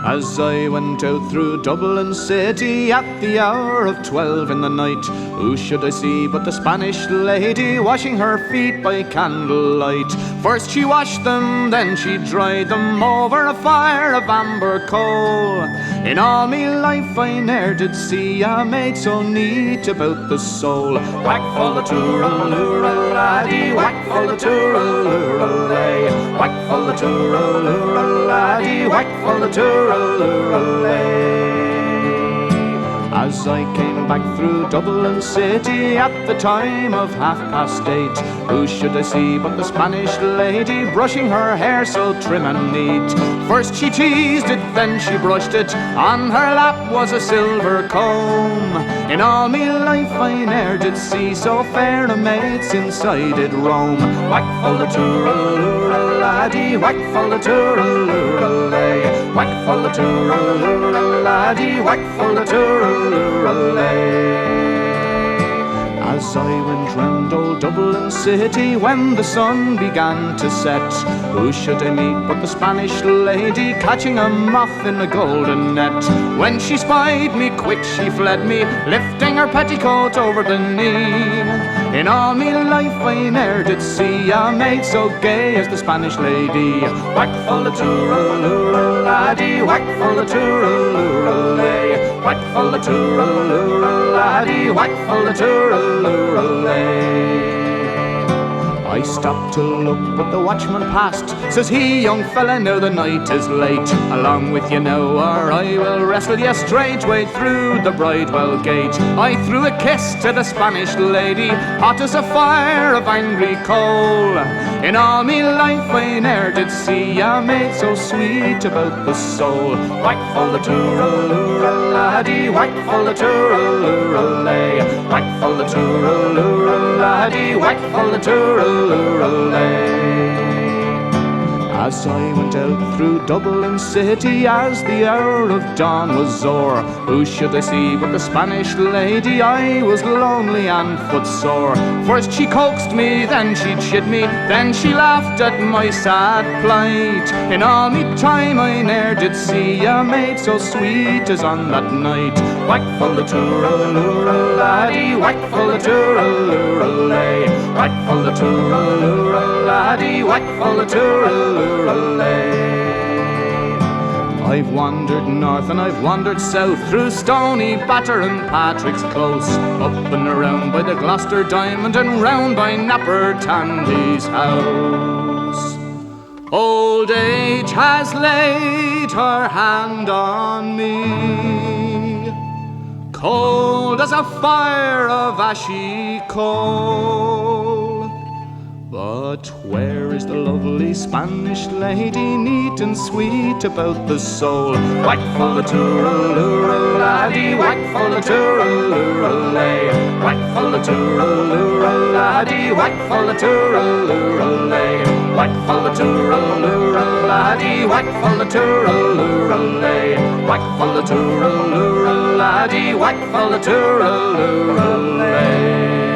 As I went out through Dublin city at the hour of 12 in the night, who should I see but the Spanish lady washing her feet by candlelight. First she washed them, then she dried them over a fire of amber coal. In all me life I ne'er did see a maid so neat about the soul. Whack full the tooraloora laddie, whack full the tooraloora lay, whack full the tooraloora laddie, whack full the tooraloora lay. As I came back through Dublin city at the time of 8:30, who should I see but the Spanish lady brushing her hair so trim and neat. First she teased it, then she brushed it, on her lap was a silver comb. In all me life I ne'er did see so fair a maid since I did roam. Whack full the tooraloora laddie, whack full the tooraloora lay, whack full the tooraloora laddie, whack full the tooraloora lay. As I went round old Dublin city when the sun began to set, who should I meet but the Spanish lady catching a moth in a golden net. When she spied me, quick she fled me, lifting her petticoat over the knee. In all me life I ne'er did see a maid so gay as the Spanish lady. Whack full the tooraloora laddie, whack full the tooraloora lay, whack full the tooraloora laddie, whack full the tooraloora lay. I stopped to look, but the watchman passed. Says he, young fella, now the night is late. Along with you now, or I will wrestle you straightway through the Bridewell gate. I threw a kiss to the Spanish lady, hot as a fire of angry coal. In all me life I ne'er did see a maid so sweet about the soul. Whack full the tooraloora laddie, whack full the tooraloora lay, whack full the tooraloora laddie, whack full the tooraloora lay. As I went out through Dublin city as the hour of dawn was o'er, who should I see but the Spanish lady? I was lonely and footsore. First she coaxed me, then she chid me, then she laughed at my sad plight. In all me time I ne'er did see a maid so sweet as on that night. Whack full the tooraloora laddie, whack full the tooraloora lay, whack full the tooraloora laddie, whack full the tooraloora lay. I've wandered north and I've wandered south, through Stony Batter and Patrick's Close, up and around by the Gloucester Diamond and round by Napper Tandy's house. Old age has laid her hand on me, cold as a fire of ashy coal. But where is the lovely Spanish lady, neat and sweet about the soul? Whack full the tooraloora laddie, whack full the tooraloora lay, whack full the tooraloora laddie, whack full the tooraloora lay, whack full the tooraloora laddie, whack full the tooraloora lay, whack full the tooraloora laddie, whack full the tooraloora lay.